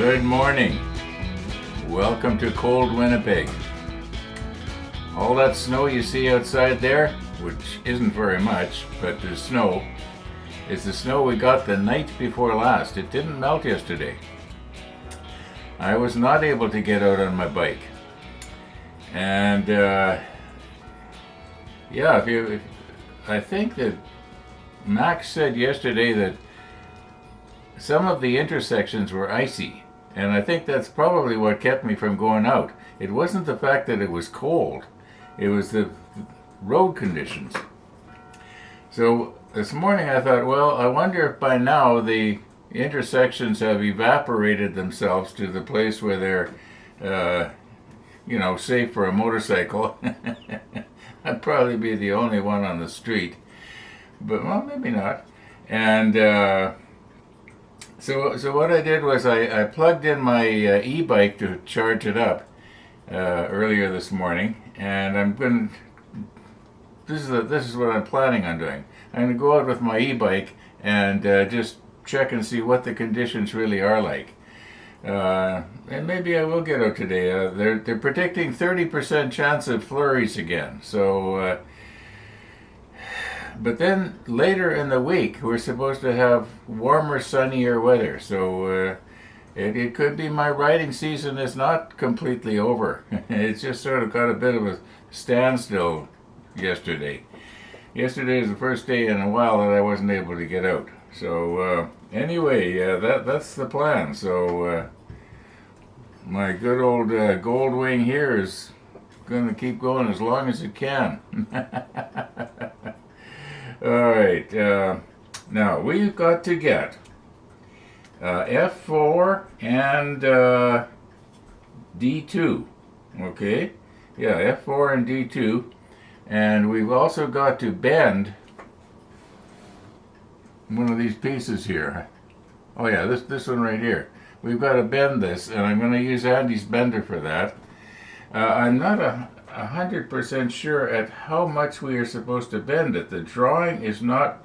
Good morning. Welcome to cold Winnipeg. All that snow you see outside there, which isn't very much, but there's snow, is the snow we got the night before last. It didn't melt yesterday. I was not able to get out on my bike. And I think that Max said yesterday that some of the intersections were icy, and I think that's probably what kept me from going out. It wasn't the fact that it was cold, it was the road conditions. So this morning I thought, well, I wonder if by now the intersections have evaporated themselves to the place where they're, safe for a motorcycle. I'd probably be the only one on the street, but well, maybe not. And So what I did was I plugged in my e-bike to charge it up earlier this morning, and I'm going. This is what I'm planning on doing. I'm going to go out with my e-bike and just check and see what the conditions really are like. And maybe I will get out today. They're predicting 30% chance of flurries again. So. But then later in the week, we're supposed to have warmer, sunnier weather. So it could be my riding season is not completely over. It's just sort of got a bit of a standstill yesterday. Yesterday was the first day in a while that I wasn't able to get out. So anyway, that's the plan. So my good old gold wing here is going to keep going as long as it can. All right, now we've got to get F4 and D2, okay? Yeah, F4 and D2, and we've also got to bend one of these pieces here. Oh yeah, this one right here. We've got to bend this, and I'm going to use Andy's bender for that. I'm not 100% sure at how much we are supposed to bend it. The drawing is not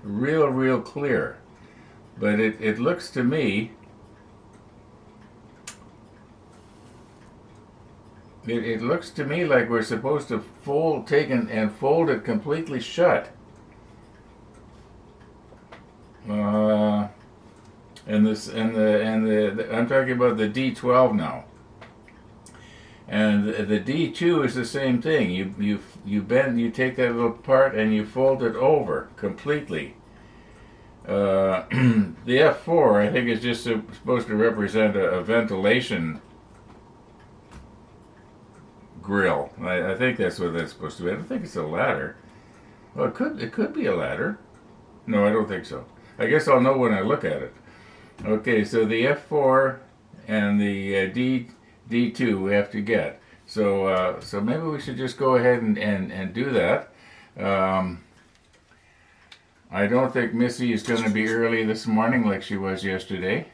real clear, but it looks to me it looks to me like we're supposed to take and fold it completely shut. I'm talking about the D12 now. And the D2 is the same thing. You bend, you take that little part and you fold it over completely. The F4, I think, is just supposed to represent a ventilation grill. I think that's what that's supposed to be. I don't think it's a ladder. Well, it could be a ladder. No, I don't think so. I guess I'll know when I look at it. Okay, so the F4 and the D2 we have to get. So maybe we should just go ahead and do that. I don't think Missy is going to be early this morning like she was yesterday,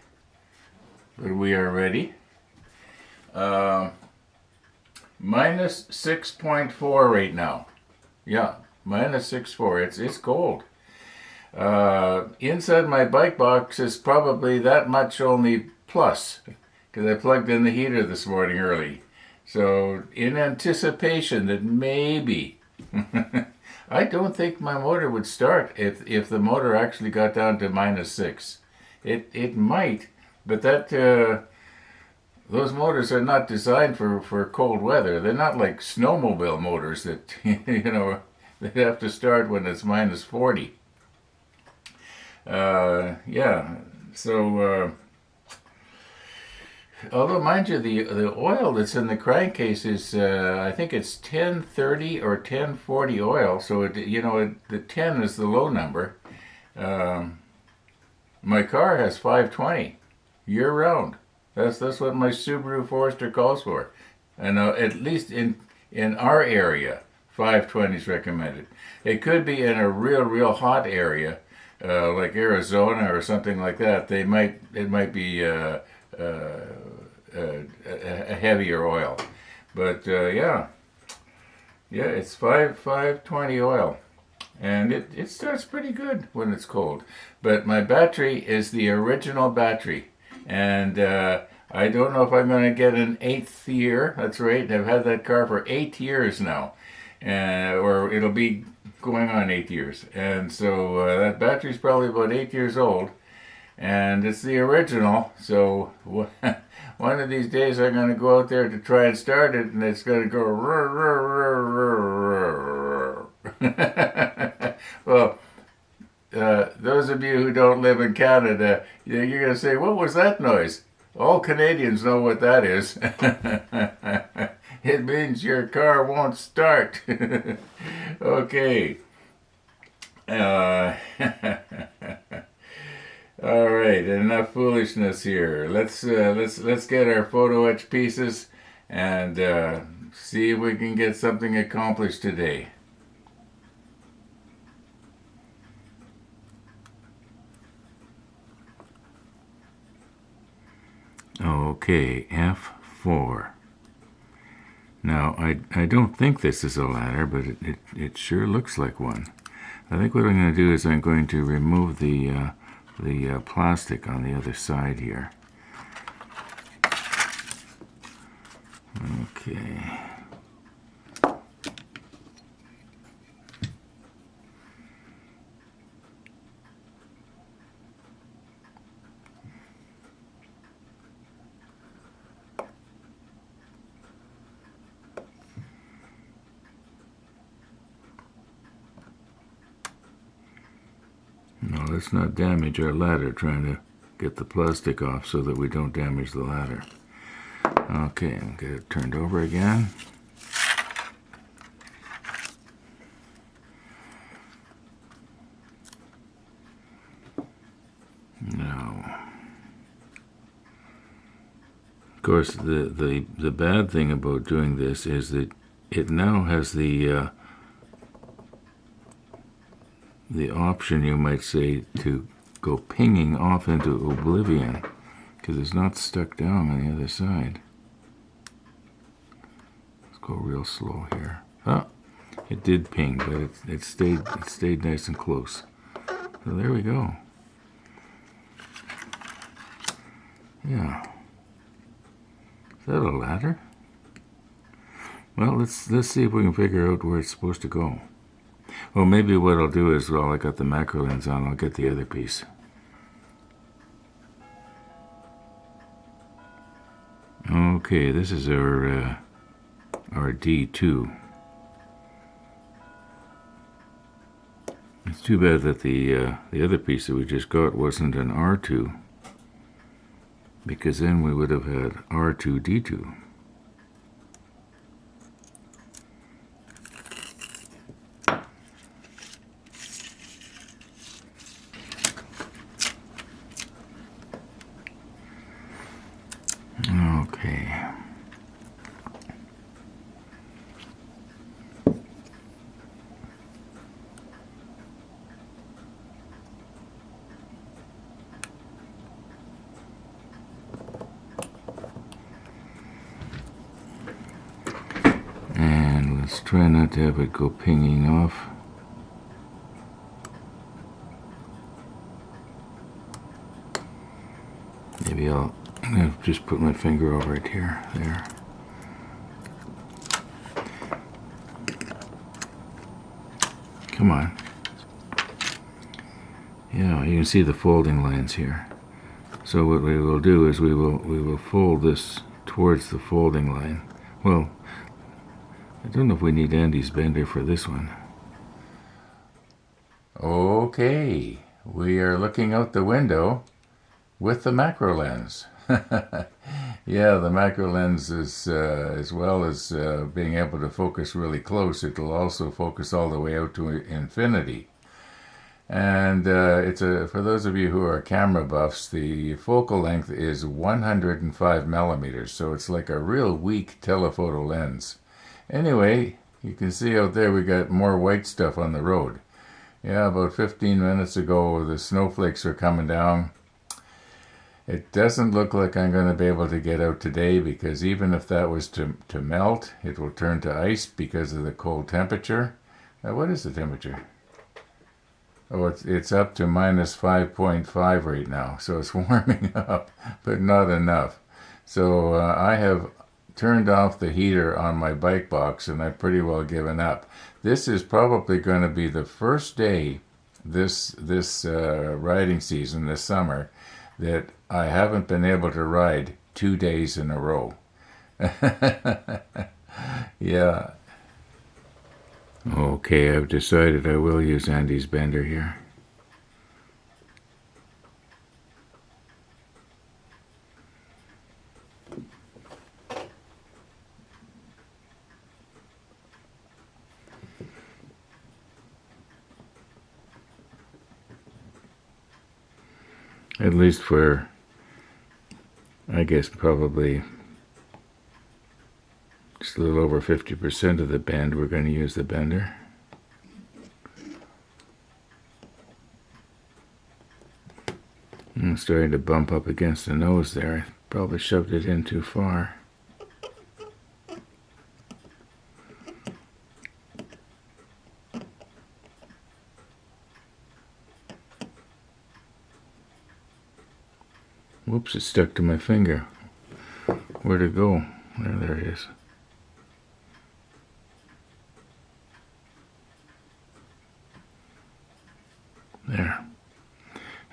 but we are ready. Minus 6.4 right now. Yeah, minus 6.4. It's cold. Inside my bike box is probably that much only plus, because I plugged in the heater this morning early. So in anticipation that maybe, I don't think my motor would start if the motor actually got down to minus 6. It might, but those motors are not designed for cold weather. They're not like snowmobile motors that, they have to start when it's minus 40. Although, mind you, the oil that's in the crankcase is, I think it's 1030 or 1040 oil, so the 10 is the low number. My car has 520 year round. That's what my Subaru Forester calls for, and at least in our area, 520 is recommended. It could be in a real hot area, like Arizona or something like that. It might be a heavier oil, but it's 520 oil, and it starts pretty good when it's cold. But my battery is the original battery. And I don't know if I'm going to get an 8th year. That's right. I've had that car for 8 years now, or it'll be going on 8 years. And so that battery's probably about 8 years old, and it's the original. So one of these days I'm going to go out there to try and start it, and it's going to go. Well, those of you who don't live in Canada, you're going to say, "What was that noise?" All Canadians know what that is. It means your car won't start. Okay. Uh, all right, enough foolishness here. Let's get our photo etch pieces and see if we can get something accomplished today. Okay, F4. Now, I don't think this is a ladder, but it sure looks like one. I think what I'm going to do is I'm going to remove the plastic on the other side here. Okay. No, let's not damage our ladder trying to get the plastic off so that we don't damage the ladder. Okay, I'll get it turned over again. Now, of course, the bad thing about doing this is that it now has the option, you might say, to go pinging off into oblivion because it's not stuck down on the other side. Let's go real slow here. Oh, it did ping, but it stayed nice and close. So there we go. Yeah. Is that a ladder? Well, let's see if we can figure out where it's supposed to go. Well, maybe what I'll do is, while I got the macro lens on, I'll get the other piece. Okay, this is our D2. It's too bad that the other piece that we just got wasn't an R2, because then we would have had R2D2. Okay. And let's try not to have it go pinging off. Maybe I'm going to just put my finger over it here, there. Come on. Yeah, you can see the folding lines here. So what we will do is we will fold this towards the folding line. Well, I don't know if we need Andy's bender for this one. Okay, we are looking out the window with the macro lens. Yeah, the macro lens is, as well as being able to focus really close, it'll also focus all the way out to infinity. And for those of you who are camera buffs, the focal length is 105 millimeters, so it's like a real weak telephoto lens. Anyway, you can see out there we got more white stuff on the road. Yeah, about 15 minutes ago the snowflakes are coming down. It doesn't look like I'm going to be able to get out today, because even if that was to melt, it will turn to ice because of the cold temperature. Now, what is the temperature? Oh, it's up to minus 5.5 right now, so it's warming up, but not enough. So I have turned off the heater on my bike box, and I've pretty well given up. This is probably going to be the first day this riding season, this summer, that I haven't been able to ride 2 days in a row. Yeah. Okay, I've decided I will use Andy's bender here. At least for, I guess, probably just a little over 50% of the bend, we're going to use the bender. I'm starting to bump up against the nose there. I probably shoved it in too far. Whoops, it stuck to my finger. Where'd it go? There it is. There.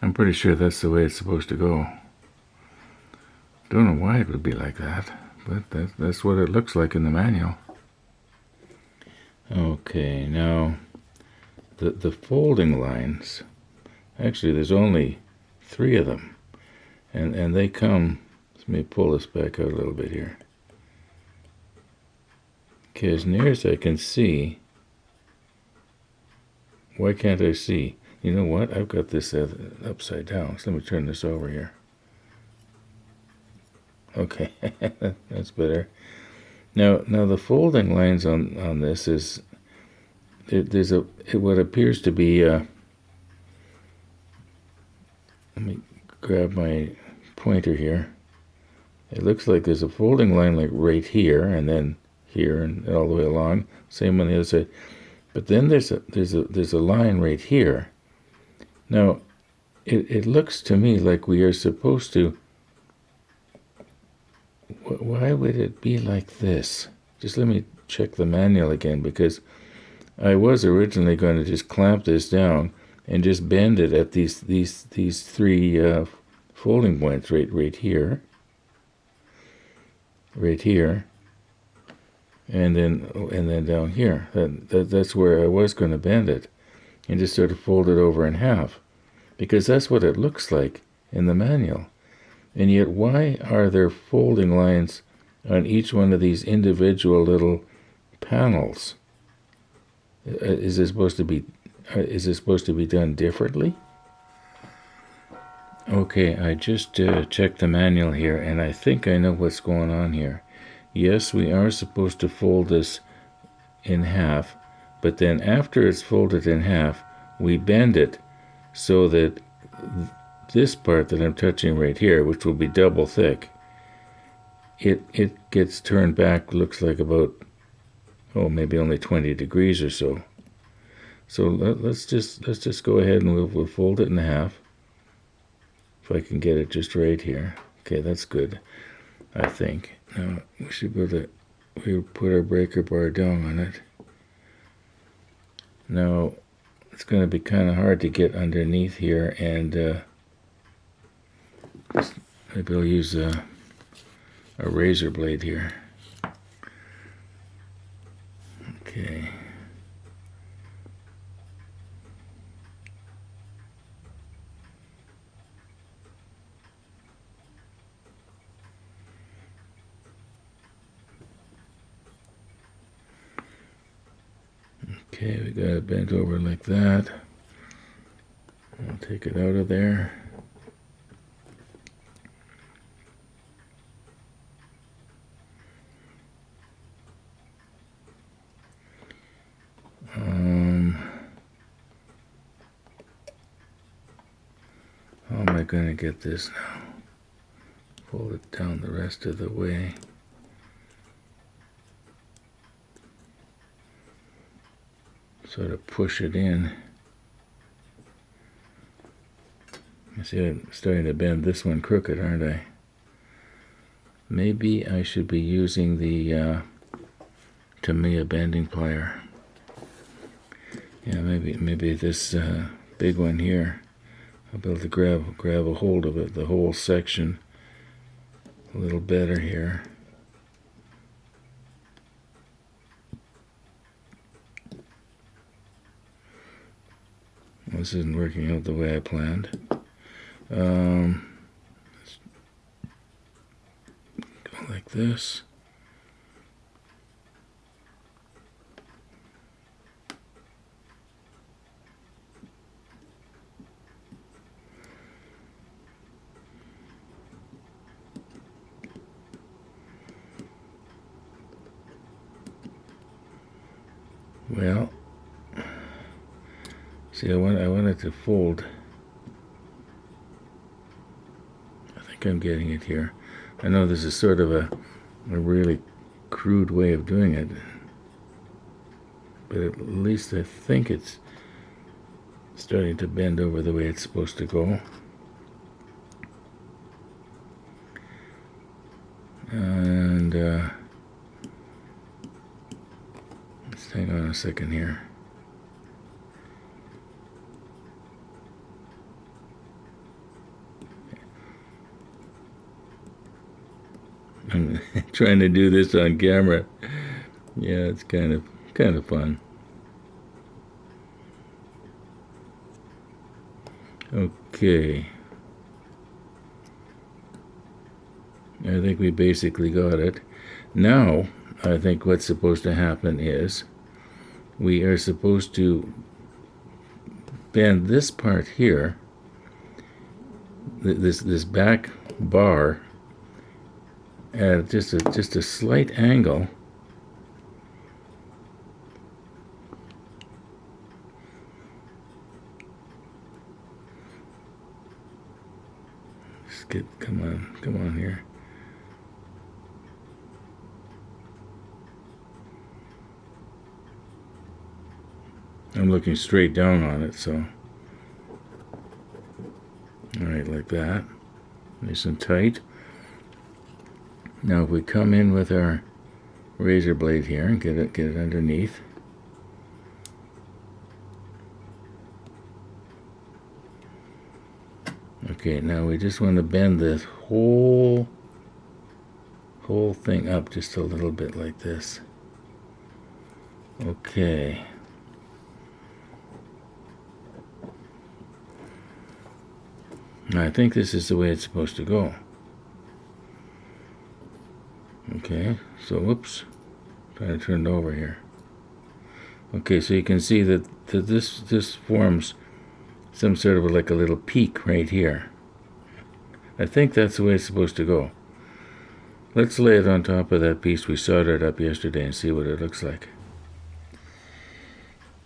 I'm pretty sure that's the way it's supposed to go. Don't know why it would be like that, but that's what it looks like in the manual. Okay, now the folding lines, actually there's only 3 of them, and they come, let me pull this back out a little bit here. Okay, as near as I can see, why can't I see? You know what? I've got this upside down. So let me turn this over here. Okay, that's better. Now the folding lines on this is there's what appears to be. Let me grab my pointer here. It looks like there's a folding line like right here, and then here, and all the way along. Same on the other side. But then there's a line right here. Now, it looks to me like we are supposed to. Why would it be like this? Just let me check the manual again, because I was originally going to just clamp this down and just bend it at these 3 folding points right here, and then down here. That's where I was going to bend it, and just sort of fold it over in half, because that's what it looks like in the manual. And yet, why are there folding lines on each one of these individual little panels? Is it supposed to be done differently? Okay, I just checked the manual here, and I think I know what's going on here. Yes, we are supposed to fold this in half, but then after it's folded in half, we bend it so that this part that I'm touching right here, which will be double thick, it gets turned back, looks like about, maybe only 20 degrees or so. So let's just go ahead and we'll fold it in half. If I can get it just right here. Okay, that's good, I think. Now we should put our breaker bar down on it. Now it's going to be kind of hard to get underneath here, and maybe I'll use a razor blade here. Okay. Okay, we got it bent over like that. I'll take it out of there. How am I going to get this now? Fold it down the rest of the way. Sort of push it in. See, I'm starting to bend this one crooked, aren't I? Maybe I should be using the Tamiya bending plier. Yeah, maybe this big one here, I'll be able to grab a hold of it, the whole section, a little better here. This isn't working out the way I planned. Go like this. Well, see, I want it to fold. I think I'm getting it here. I know this is sort of a really crude way of doing it, but at least I think it's starting to bend over the way it's supposed to go. And let's hang on a second here. I'm trying to do this on camera. Yeah, it's kind of fun. Okay. I think we basically got it. Now, I think what's supposed to happen is we are supposed to bend this part here, this back bar, at just a slight angle. Come on here. I'm looking straight down on it, so. All right, like that. Nice and tight. Now if we come in with our razor blade here and get it underneath. Okay, now we just want to bend this whole thing up just a little bit like this. Okay. I think this is the way it's supposed to go. Okay, so whoops, trying to turn it over here. Okay, so you can see that this forms some sort of like a little peak right here. I think that's the way it's supposed to go. Let's lay it on top of that piece we soldered up yesterday and see what it looks like.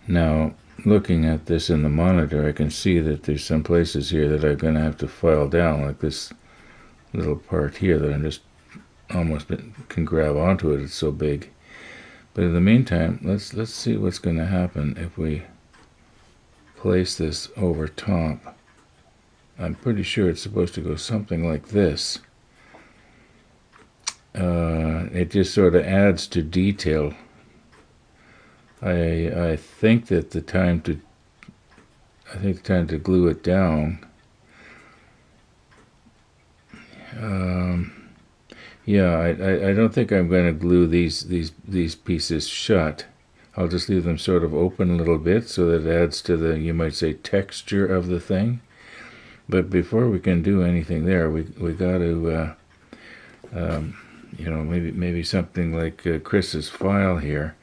Now, looking at this in the monitor, I can see that there's some places here that I'm going to have to file down, like this little part here that I'm just almost can grab onto it. It's so big. But in the meantime, let's see what's going to happen if we place this over top. I'm pretty sure it's supposed to go something like this. It just sort of adds to detail. I think that the time to glue it down. Yeah, I don't think I'm going to glue these pieces shut. I'll just leave them sort of open a little bit so that it adds to the, you might say, texture of the thing. But before we can do anything there, we got to, maybe something like Chris's file here.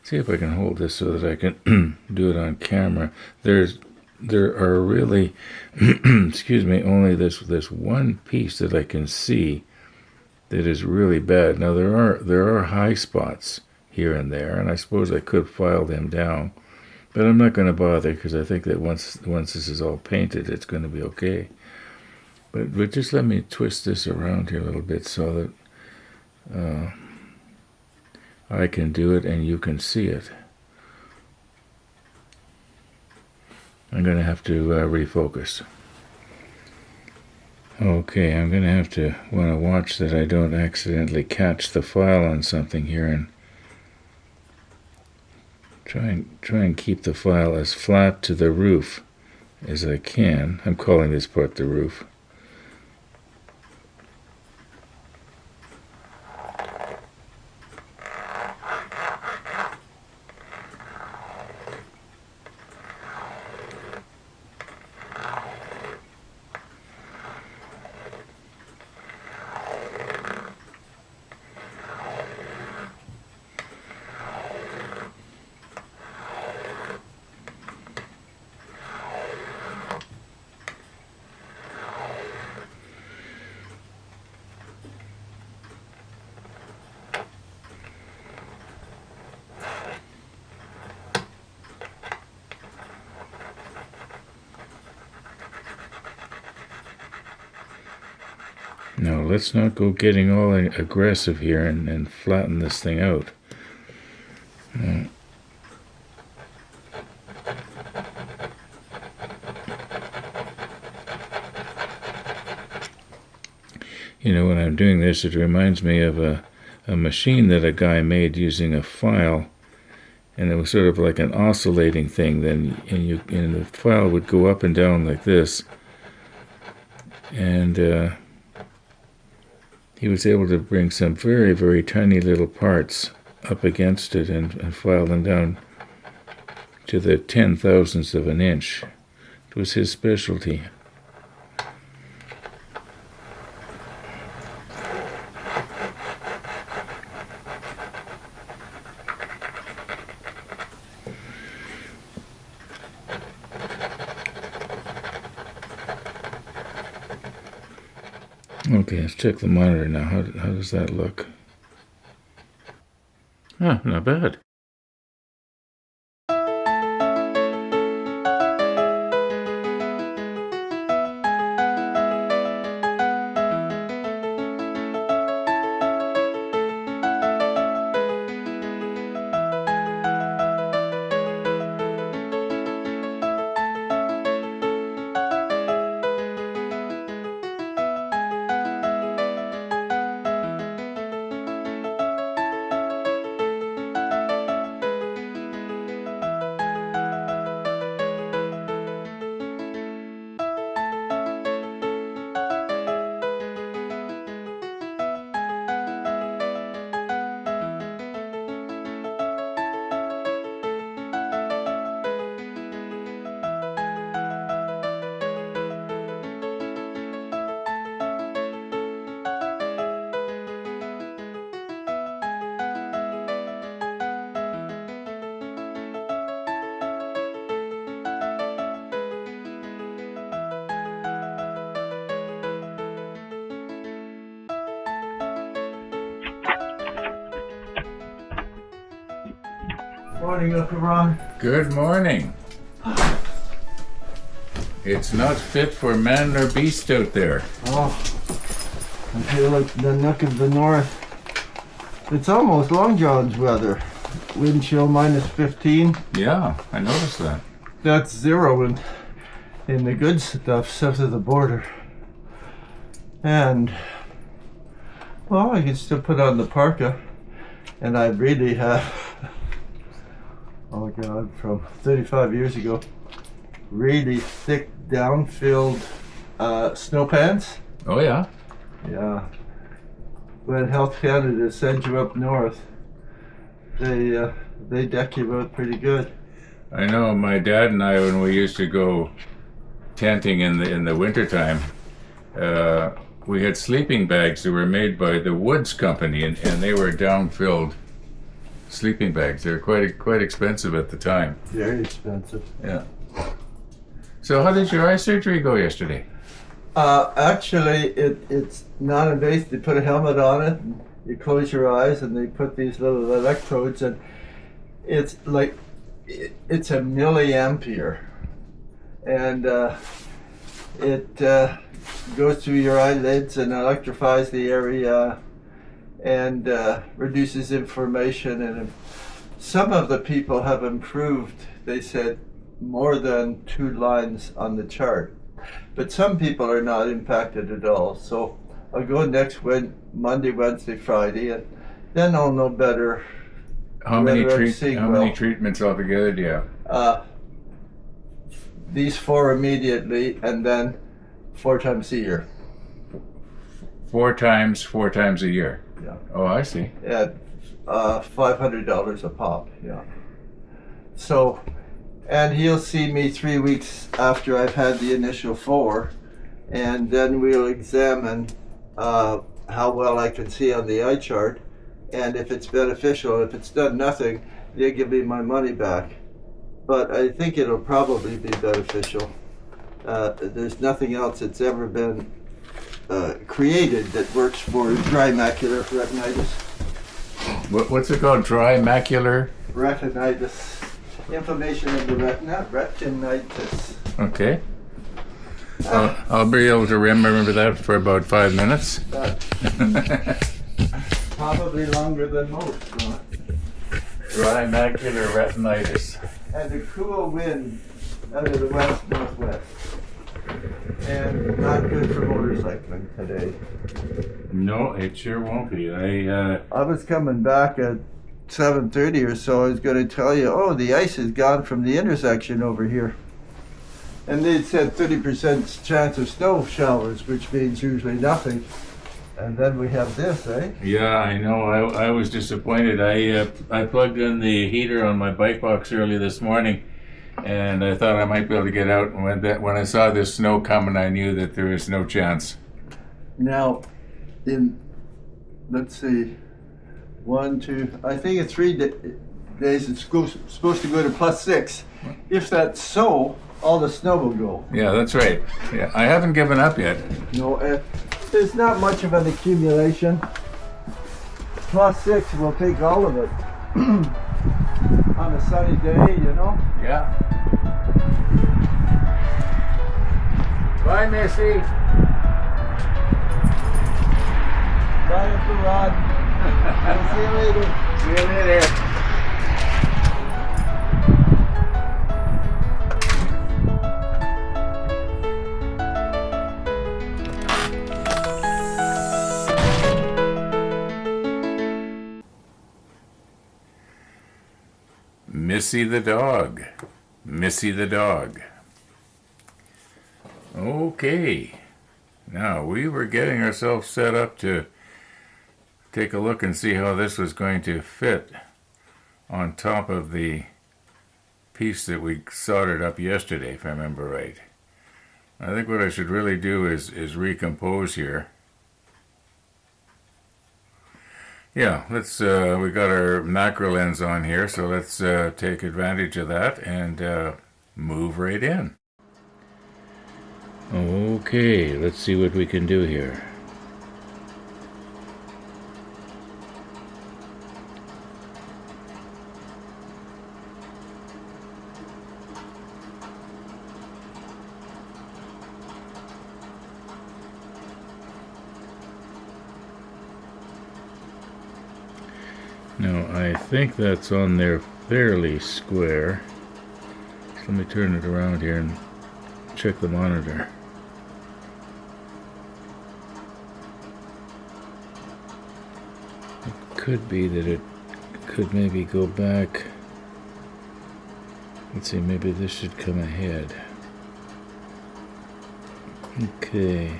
See if I can hold this so that I can do it on camera. There are really, excuse me, only this one piece that I can see that is really bad. Now there are high spots here and there, and I suppose I could file them down, but I'm not going to bother because I think that once this is all painted, it's going to be okay. But just let me twist this around here a little bit so that I can do it and you can see it. I'm going to have to refocus. Okay, I'm going to want to watch that I don't accidentally catch the file on something here, and try and keep the file as flat to the roof as I can. I'm calling this part the roof. Now, let's not go getting all aggressive here and flatten this thing out. You know, when I'm doing this, it reminds me of a machine that a guy made using a file, and it was sort of like an oscillating thing. Then, and the file would go up and down like this, and he was able to bring some very, very tiny little parts up against it and file them down to the 10,000ths of an inch. It was his specialty. Okay, let's check the monitor now. How does that look? Huh, not bad. Morning, Uncle Ron. Good morning. It's not fit for man nor beast out there. Oh, I feel like the neck of the north. It's almost Long John's weather. Wind chill minus 15. Yeah, I noticed that. That's zero in the good stuff south of the border. And, well, I can still put on the parka. And I really have, oh God, from 35 years ago, really thick down-filled snow pants. Oh, yeah? Yeah. When Health Canada sends you up north, they deck you out pretty good. I know my dad and I, when we used to go tenting in the wintertime, we had sleeping bags that were made by the Woods Company, and they were down-filled sleeping bags. They were quite expensive at the time. Very expensive. Yeah. So how did your eye surgery go yesterday? Actually, it's non-invasive. They put a helmet on it, and you close your eyes, and they put these little electrodes, and it's like, it's a milliampere. And it goes through your eyelids and electrifies the area and reduces inflammation. And some of the people have improved. They said more than 2 lines on the chart. But some people are not impacted at all. So I'll go next Monday, Wednesday, Friday, and then I'll know better. How many treatments altogether do you have? These 4 immediately, and then 4 times a year. 4 times a year. Yeah. Oh, I see. At $500 a pop. Yeah. So, and he'll see me 3 weeks after I've had the initial 4, and then we'll examine how well I can see on the eye chart, and if it's beneficial. If it's done nothing, they'll give me my money back. But I think it'll probably be beneficial. There's nothing else that's ever been created that works for dry macular retinitis. What's it called? Dry macular? Retinitis. Inflammation of the retina, retinitis. Okay. I'll be able to remember that for about 5 minutes. Probably longer than most. Huh? Dry macular retinitis. And a cool wind out of the west-northwest. And not good for motorcycling today. No, it sure won't be. I was coming back at 7:30 or so. I was going to tell you, oh, the ice is gone from the intersection over here. And they'd said 30% chance of snow showers, which means usually nothing. And then we have this, eh? Yeah, I know. I was disappointed. I plugged in the heater on my bike box early this morning, and I thought I might be able to get out. And when I saw this snow coming, I knew that there was no chance. Now, let's see, 1, 2, I think in 3 days it's supposed to go to +6. If that's so, all the snow will go. Yeah, that's right. Yeah, I haven't given up yet. No, there's not much of an accumulation. +6 will take all of it. On a sunny day, you know? Yeah. Bye, Missy. Bye, Uncle Rod. I'll see you later. See you later. Missy the dog. Missy the dog. Okay. Now, we were getting ourselves set up to take a look and see how this was going to fit on top of the piece that we soldered up yesterday, if I remember right. I think what I should really do is recompose here. Yeah, let's. We got our macro lens on here, so let's take advantage of that and move right in. Okay, let's see what we can do here. Now, I think that's on there fairly square. So let me turn it around here and check the monitor. It could be that it could maybe go back. Let's see, maybe this should come ahead. Okay.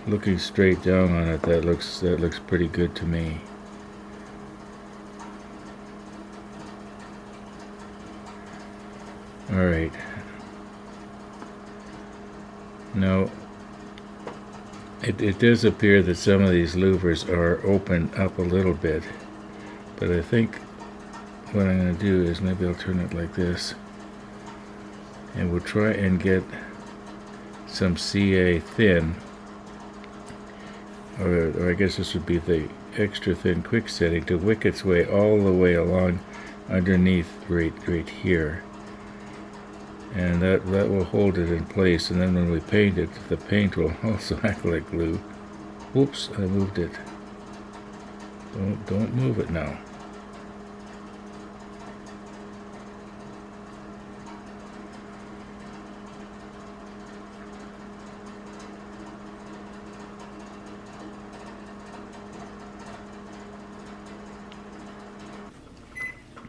Looking straight down on it, that looks pretty good to me. All right. Now, it does appear that some of these louvers are opened up a little bit, but I think what I'm going to do is maybe I'll turn it like this, and we'll try and get some CA thin, or I guess this would be the extra thin quick setting to wick its way all the way along underneath right here. And that will hold it in place, and then when we paint it, the paint will also act like glue. Whoops, I moved it. Don't move it now.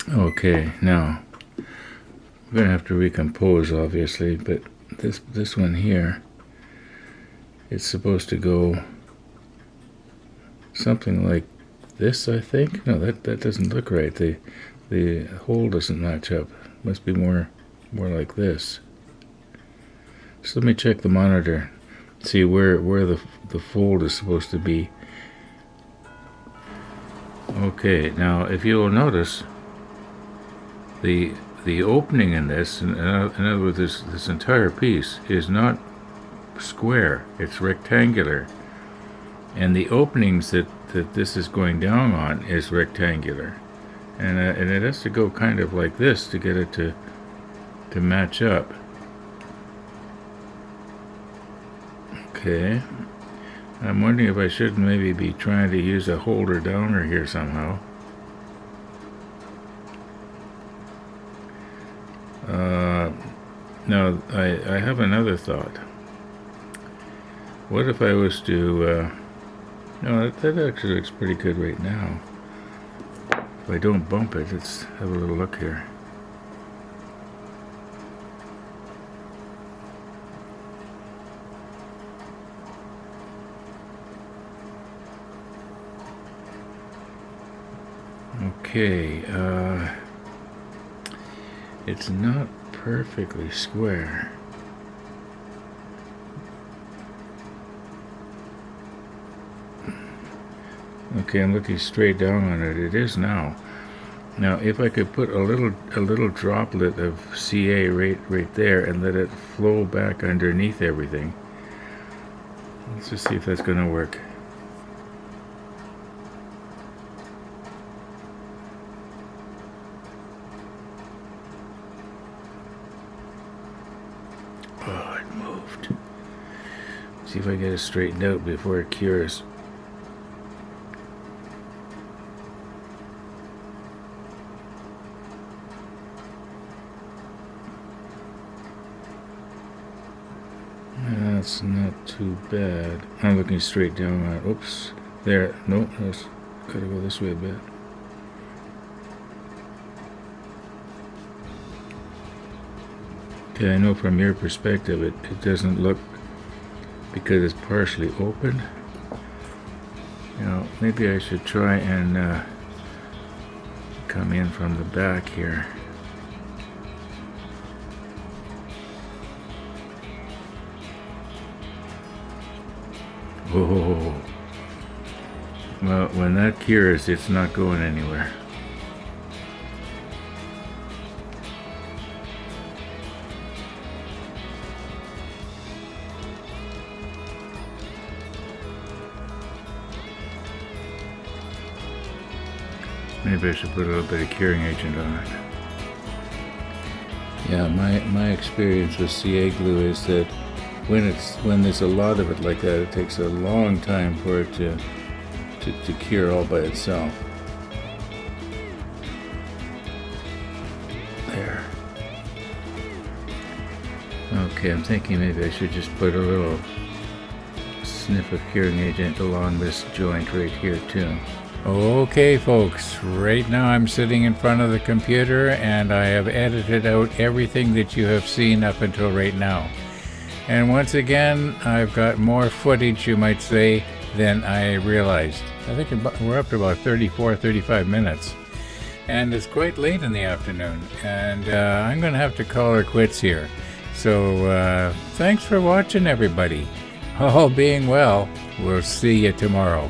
Okay, now we're gonna have to recompose, obviously, but this one here, it's supposed to go something like this, I think. No, that doesn't look right. The hole doesn't match up. Must be more like this. So let me check the monitor, see where the fold is supposed to be. Okay, now if you will notice, the opening in this, in other words, this entire piece is not square, it's rectangular. And the openings that this is going down on is rectangular. And it has to go kind of like this to get it to match up. Okay. I'm wondering if I shouldn't maybe be trying to use a holder downer here somehow. No, I have another thought. What if I was to... no, that actually looks pretty good right now. If I don't bump it, let's have a little look here. Okay, it's not perfectly square. Okay, I'm looking straight down on it. It is now. Now, if I could put a little droplet of CA right there and let it flow back underneath everything. Let's just see if that's going to work. Oh, it moved. See if I get it straightened out before it cures. That's not too bad. I'm looking straight down on it. Oops. There. Nope. That's gotta go this way a bit. Okay, I know from your perspective it doesn't look, because it's partially open. You know, maybe I should try and come in from the back here. Oh, well, when that cures, it's not going anywhere. Maybe I should put a little bit of curing agent on it. Yeah, my experience with CA glue is that when there's a lot of it like that, it takes a long time for it to cure all by itself. There. Okay, I'm thinking maybe I should just put a little sniff of curing agent along this joint right here too. Okay folks, right now I'm sitting in front of the computer and I have edited out everything that you have seen up until right now. And once again, I've got more footage, you might say, than I realized. I think we're up to about 35 minutes. And it's quite late in the afternoon. And I'm going to have to call her quits here. So thanks for watching, everybody. All being well, we'll see you tomorrow.